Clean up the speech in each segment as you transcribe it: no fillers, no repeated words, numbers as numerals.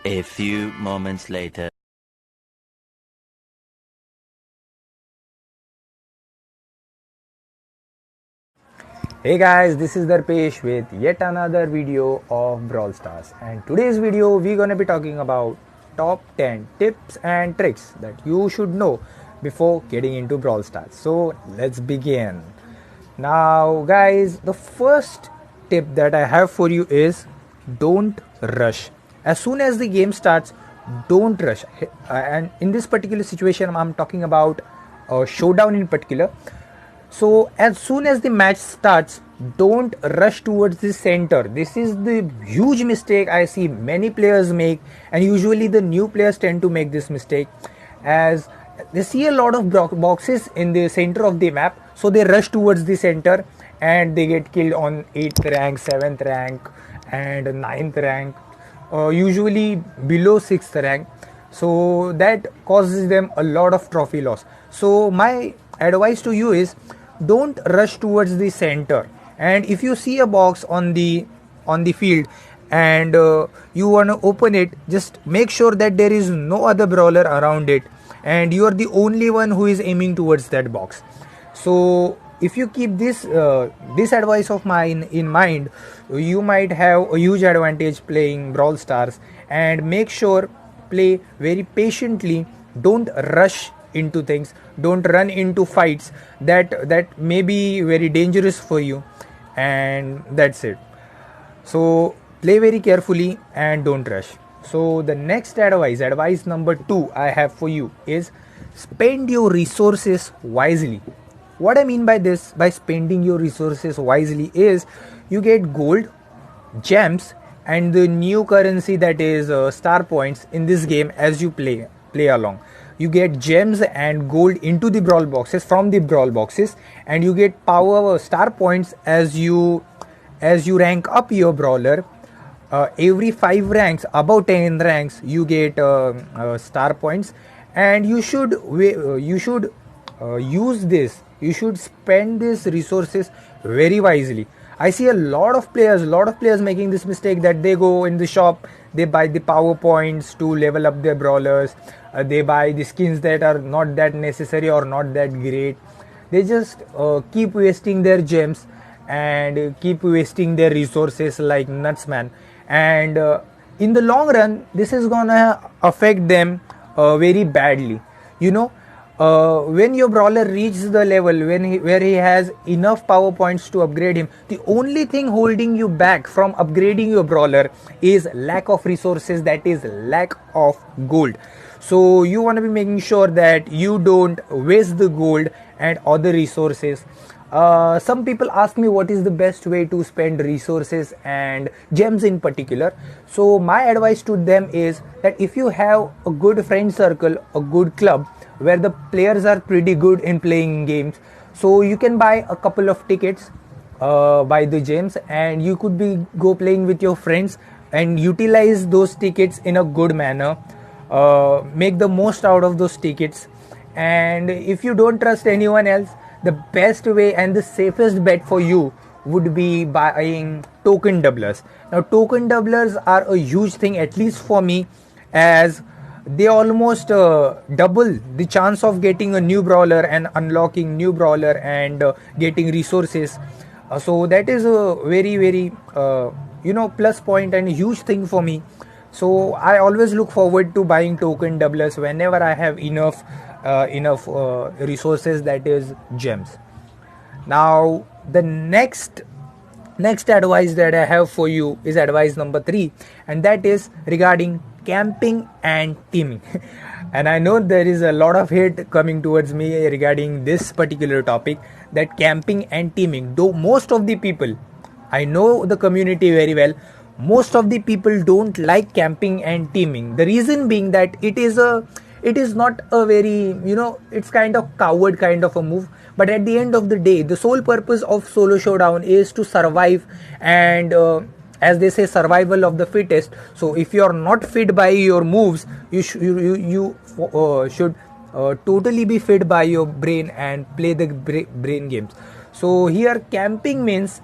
A few moments later. Hey guys, this is Darpesh with yet another video of Brawlstars, and today's video we're gonna be talking about top 10 tips and tricks that you should know before getting into Brawlstars. So let's begin. Now guys, the first tip that I have for you is don't rush. As soon as the game starts, don't rush. And in this particular situation, I'm talking about a showdown in particular. So as soon as the match starts, don't rush towards the center. This is the huge mistake I see many players make, and usually the new players tend to make this mistake, as they see a lot of boxes in the center of the map, so they rush towards the center and they get killed on 8th rank, 7th rank and 9th rank, usually below 6th rank. So that causes them a lot of trophy loss. So my advice to you is don't rush towards the center, and if you see a box on the field and you want to open it, just make sure that there is no other brawler around it and you are the only one who is aiming towards that box. So if you keep this advice of mine in mind, you might have a huge advantage playing Brawl Stars. And make sure play very patiently, don't rush into things, don't run into fights that may be very dangerous for you, and that's it. So play very carefully and don't rush. So the next advice number 2 I have for you is spend your resources wisely. What I mean by this, by spending your resources wisely, is you get gold, gems and the new currency, that is star points, in this game as you play along. You get gems and gold into the brawl boxes, from the brawl boxes, and you get power star points as you rank up your brawler. Every 5 ranks, above 10 ranks, you get star points, and you should use this. You should spend these resources very wisely. I see a lot of players making this mistake, that they go in the shop, they buy the power points to level up their brawlers, they buy the skins that are not that necessary or not that great. They just keep wasting their gems and keep wasting their resources like nuts, man. And in the long run, this is gonna affect them very badly. When your brawler reaches the level where he has enough power points to upgrade him, the only thing holding you back from upgrading your brawler is lack of resources, that is lack of gold. So you want to be making sure that you don't waste the gold and other resources. Some people ask me what is the best way to spend resources and gems in particular. So my advice to them is that if you have a good friend circle, a good club where the players are pretty good in playing games, so you can buy a couple of tickets, buy the gems, and you could go playing with your friends and utilize those tickets in a good manner. Make the most out of those tickets. And if you don't trust anyone else, the best way and the safest bet for you would be buying token doublers. Now token doublers are a huge thing, at least for me, as they almost double the chance of getting a new brawler and unlocking new brawler and getting resources. So that is a very plus point and a huge thing for me. So I always look forward to buying token doublers whenever I have enough resources, that is gems. Now the next advice that I have for you is advice number 3, and that is regarding camping and teaming. And I know there is a lot of hate coming towards me regarding this particular topic, that camping and teaming. Though most of the people, I know the community very well, most of the people don't like camping and teaming. The reason being that it is not a very, it's kind of coward kind of a move. But at the end of the day, the sole purpose of solo showdown is to survive, and as they say, survival of the fittest. So if you are not fit by your moves, you should totally be fit by your brain and play the brain games. So here camping means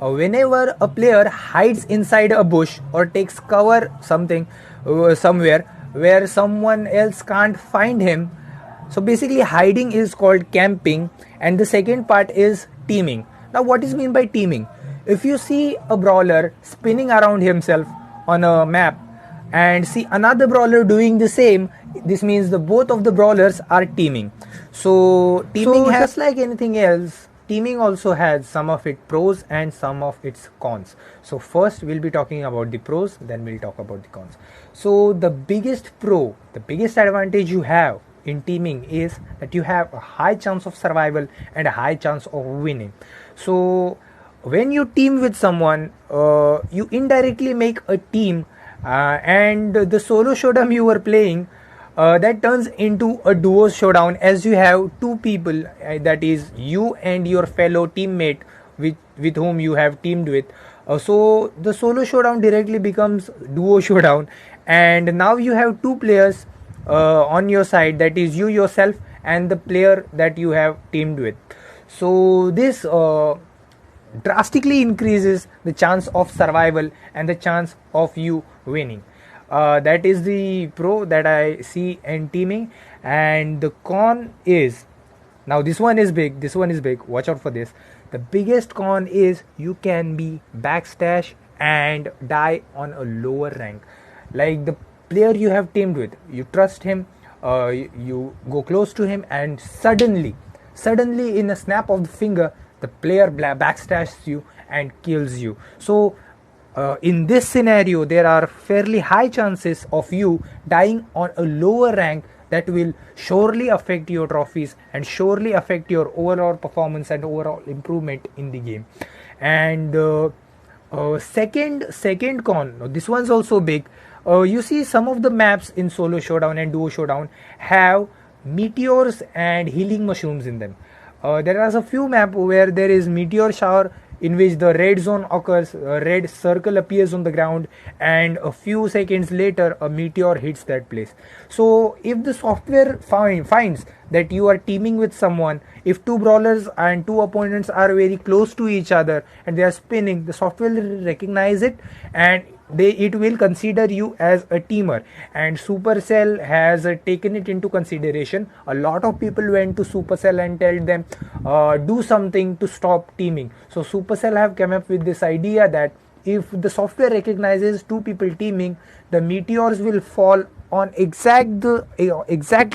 whenever a player hides inside a bush or takes cover something, somewhere where someone else can't find him. So basically hiding is called camping, and the second part is teaming. Now what is mean by teaming? If you see a brawler spinning around himself on a map and see another brawler doing the same, this means the both of the brawlers are teaming. So teaming has, just like anything else, teaming also has some of its pros and some of its cons. So first we'll be talking about the pros, then we'll talk about the cons. So the biggest advantage you have in teaming is that you have a high chance of survival and a high chance of winning. So when you team with someone, you indirectly make a team, and the solo showdown you were playing, that turns into a duo showdown, as you have two people, that is you and your fellow teammate with whom you have teamed with. So the solo showdown directly becomes duo showdown, and now you have two players on your side, that is you yourself and the player that you have teamed with. So this drastically increases the chance of survival and the chance of you winning. That is the pro that I see in teaming. And the con is, now this one is big, watch out for this. The biggest con is you can be backstashed and die on a lower rank. Like the player you have teamed with, you trust him, you go close to him, and suddenly in a snap of the finger, the player backstashes you and kills you. So in this scenario, there are fairly high chances of you dying on a lower rank that will surely affect your trophies and surely affect your overall performance and overall improvement in the game. And second con, this one's also big. You see some of the maps in solo showdown and duo showdown have meteors and healing mushrooms in them. There are a few maps where there is meteor shower, in which the red zone occurs, a red circle appears on the ground, and a few seconds later a meteor hits that place. So if the software finds that you are teaming with someone, if two brawlers and two opponents are very close to each other and they are spinning, the software will recognize it and it will consider you as a teamer. And Supercell has taken it into consideration. A lot of people went to Supercell and told them do something to stop teaming. So Supercell have come up with this idea that if the software recognizes two people teaming, the meteors will fall on exactly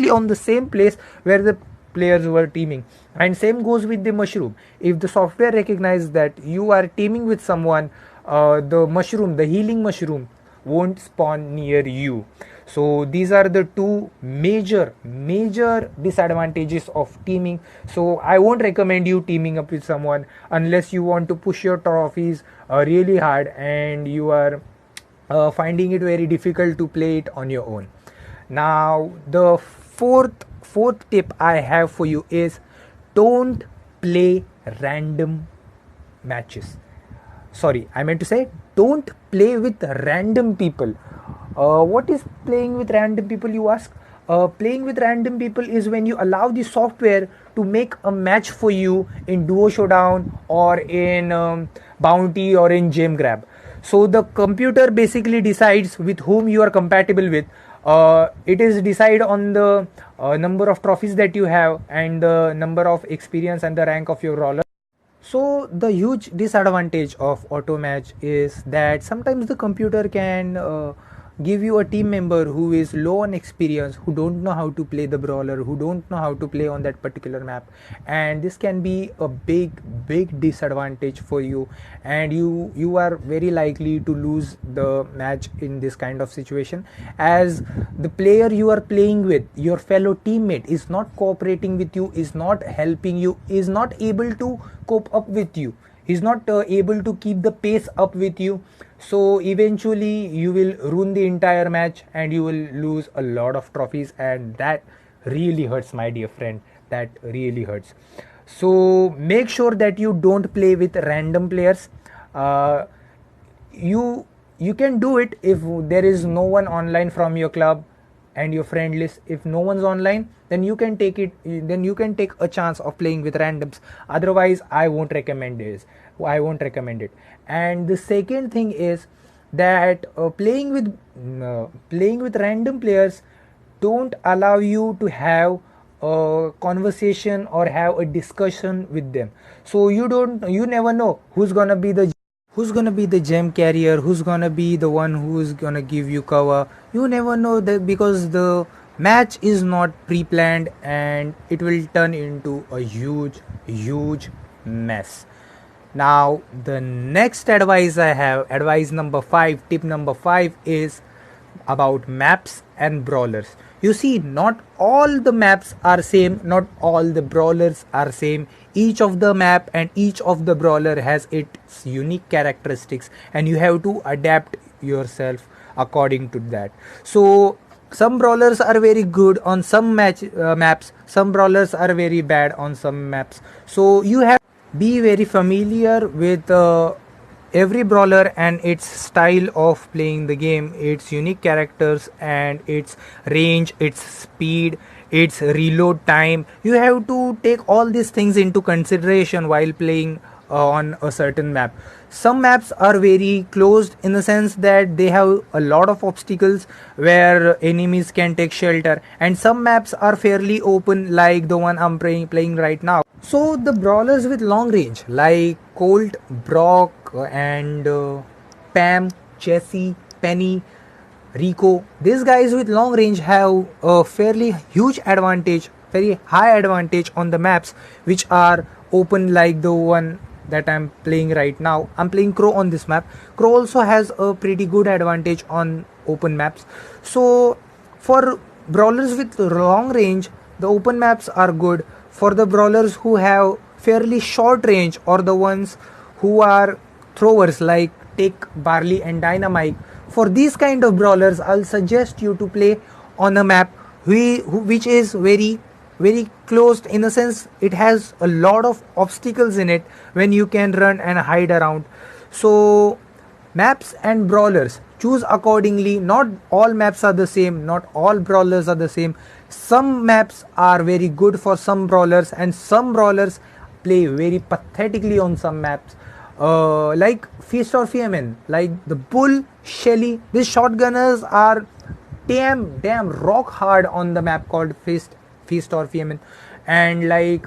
on the same place where the players were teaming. And same goes with the mushroom. If the software recognizes that you are teaming with someone, the healing mushroom won't spawn near you. So these are the two major disadvantages of teaming. So I won't recommend you teaming up with someone unless you want to push your trophies really hard and you are finding it very difficult to play it on your own. Now the fourth tip I have for you is don't play random matches. Sorry, I meant to say don't play with random people. What is playing with random people, you ask? Playing with random people is when you allow the software to make a match for you in Duo Showdown or in Bounty or in Gem Grab. So the computer basically decides with whom you are compatible with. It is decided on the number of trophies that you have and the number of experience and the rank of your brawler. So the huge disadvantage of auto match is that sometimes the computer can give you a team member who is low on experience, who don't know how to play the brawler, who don't know how to play on that particular map, and this can be a big disadvantage for you, and you are very likely to lose the match in this kind of situation, as the player you are playing with, your fellow teammate, is not cooperating with you, is not helping you, is not able to cope up with you, he's not able to keep the pace up with you. So eventually you will ruin the entire match and you will lose a lot of trophies, and that really hurts, my dear friend. That really hurts. So make sure that you don't play with random players. You can do it if there is no one online from your club and your friend list. If no one's online, then you can take a chance of playing with randoms. Otherwise I won't recommend it. And the second thing is, that playing with random players don't allow you to have a conversation or have a discussion with them. So you never know who's gonna be the gem carrier, who's gonna be the one who's gonna give you cover. You never know that, because the match is not pre-planned and it will turn into a huge mess. Now the next advice I have, advice number 5, tip number 5, is about maps and brawlers. You see, not all the maps are same, not all the brawlers are same. Each of the map and each of the brawler has its unique characteristics, and you have to adapt yourself according to that. So some brawlers are very good on some maps, some brawlers are very bad on some maps. So you have be very familiar with every brawler and its style of playing the game, its unique characters and its range, its speed, its reload time. You have to take all these things into consideration while playing on a certain map. Some maps are very closed in the sense that they have a lot of obstacles where enemies can take shelter, and some maps are fairly open like the one I'm playing right now. So the brawlers with long range like Colt, Brock and Pam, Jessie, Penny, Rico, these guys with long range have a fairly huge advantage, very high advantage on the maps which are open like the one that I'm playing right now. I'm playing Crow on this map. Crow also has a pretty good advantage on open maps. So for brawlers with long range, the open maps are good. For the brawlers who have fairly short range, or the ones who are throwers like Tick, Barley and Dynamite, for these kind of brawlers I'll suggest you to play on a map which is very closed, in the sense it has a lot of obstacles in it when you can run and hide around. So maps and brawlers, choose accordingly. Not all maps are the same, not all brawlers are the same. Some maps are very good for some brawlers, and some brawlers play very pathetically on some maps, like Feast or Famine, like the Bull, Shelly. These shotgunners are damn rock hard on the map called Feast or Famine, and like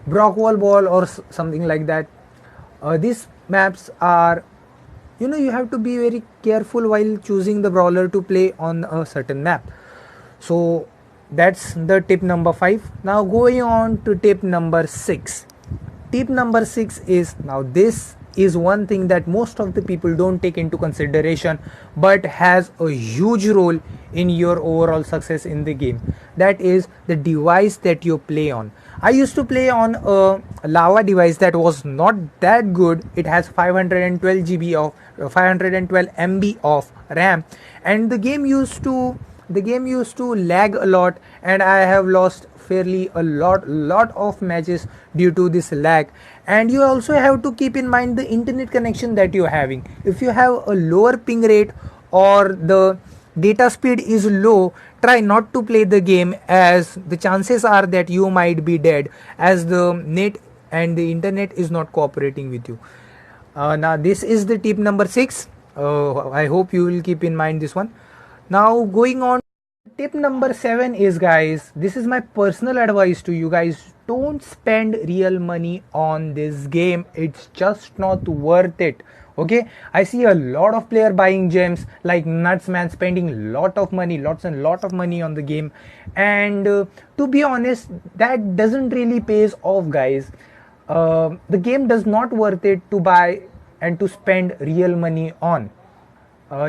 Brock Wall Ball or something like that. These maps are, you have to be very careful while choosing the brawler to play on a certain map. So that's the tip number 5. Now going on to tip number 6. Tip number 6 is, now this is one thing that most of the people don't take into consideration but has a huge role in your overall success in the game. That is the device that you play on. I used to play on a lava device that was not that good. It has 512 MB of RAM, and the game used to lag a lot, and I have lost fairly a lot of matches due to this lag. And you also have to keep in mind the internet connection that you're having. If you have a lower ping rate or the data speed is low, try not to play the game, as the chances are that you might be dead, as the net and the internet is not cooperating with you. Now this is the tip number 6. I hope you will keep in mind this one. Now going on, tip number 7 is, guys, this is my personal advice to you guys. Don't spend real money on this game. It's just not worth it. Okay, I see a lot of player buying gems like nuts, man, spending lots of money on the game, and to be honest, that doesn't really pays off, guys. The game does not worth it to buy and to spend real money on.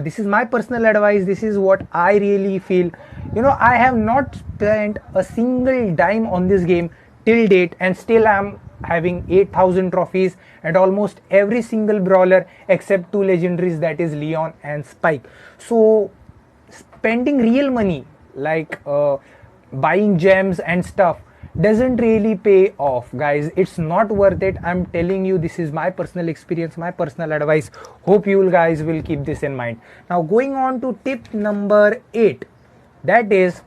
This is my personal advice. This is what I really feel. I have not spent a single dime on this game till date, and still I'm having 8,000 trophies and almost every single brawler except 2 legendaries, that is Leon and Spike. So spending real money like buying gems and stuff doesn't really pay off, guys. It's not worth it. I'm telling you, this is my personal experience, my personal advice. Hope you guys will keep this in mind. Now going on to tip number 8, that is,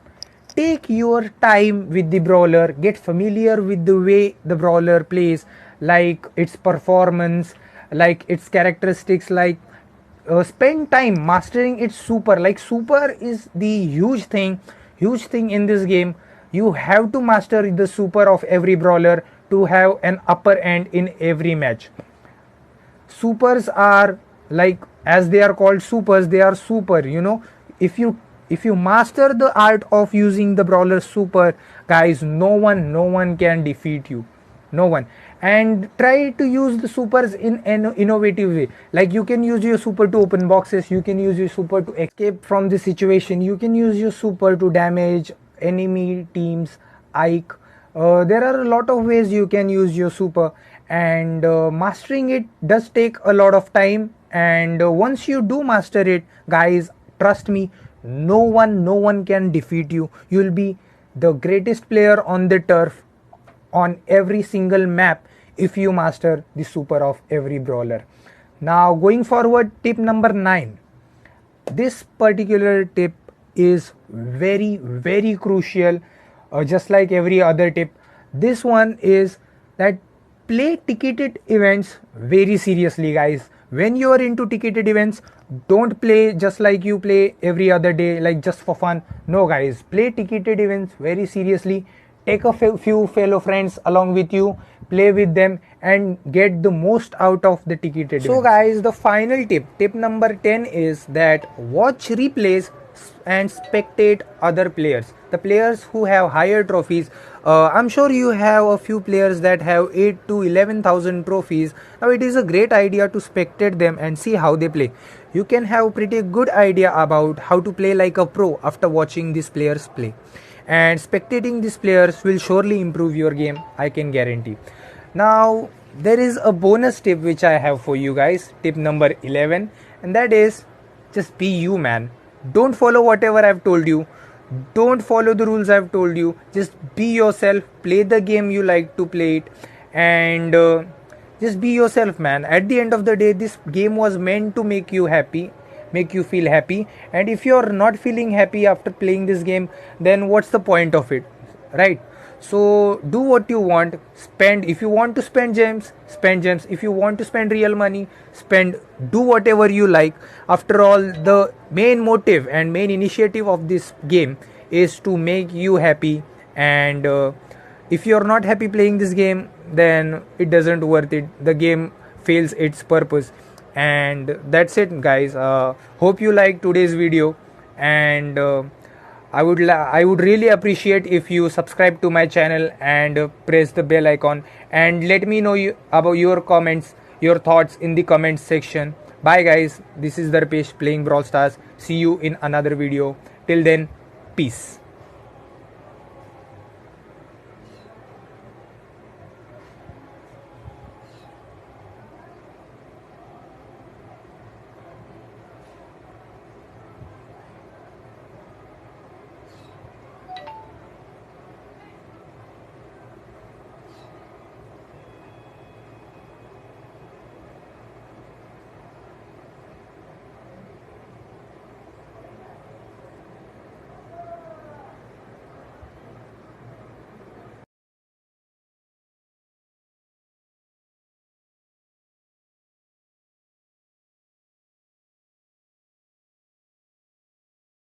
take your time with the brawler, get familiar with the way the brawler plays, like its performance, like its characteristics, like spend time mastering its super. Like super is the huge thing in this game. You have to master the super of every brawler to have an upper end in every match. Supers are like, as they are called supers, they are super, you know. If you master the art of using the brawler super, guys, no one can defeat you, no one. And try to use the supers in an innovative way. Like, you can use your super to open boxes, you can use your super to escape from the situation, you can use your super to damage enemy teams. Ike, there are a lot of ways you can use your super, and mastering it does take a lot of time. And once you do master it, guys, trust me, no one can defeat you. You'll be the greatest player on the turf on every single map if you master the super of every brawler. Now, going forward, tip number 9. This particular tip is very crucial. Just like every other tip, this one is that play ticketed events very seriously, guys. When you are into ticketed events, don't play just like you play every other day, like just for fun. No, guys, play ticketed events very seriously. Take a few fellow friends along with you, play with them, and get the most out of the ticketed events. So guys, the final tip number 10 is that watch replays and spectate other players, the players who have higher trophies. I'm sure you have a few players that have 8 to 11,000 trophies. Now it is a great idea to spectate them and see how they play. You can have pretty good idea about how to play like a pro after watching these players play, and spectating these players will surely improve your game, I can guarantee. Now there is a bonus tip which I have for you guys, tip number 11, and that is just be you, man. Don't follow whatever I've told you. Don't follow the rules I've told you. Just be yourself. Play the game you like to play it, and just be yourself, man. At the end of the day, this game was meant to make you happy, make you feel happy. And if you're not feeling happy after playing this game, then what's the point of it, right? So do what you want. Spend, if you want to spend gems, spend gems. If you want to spend real money, spend. Do whatever you like. After all, the main motive and main initiative of this game is to make you happy. And if you're not happy playing this game, then it doesn't worth it. The game fails its purpose. And that's it, guys. Hope you liked today's video, and I would really appreciate if you subscribe to my channel and press the bell icon, and let me know about your comments, your thoughts in the comments section. Bye guys, this is Darpesh playing Brawl Stars. See you in another video. Till then, peace.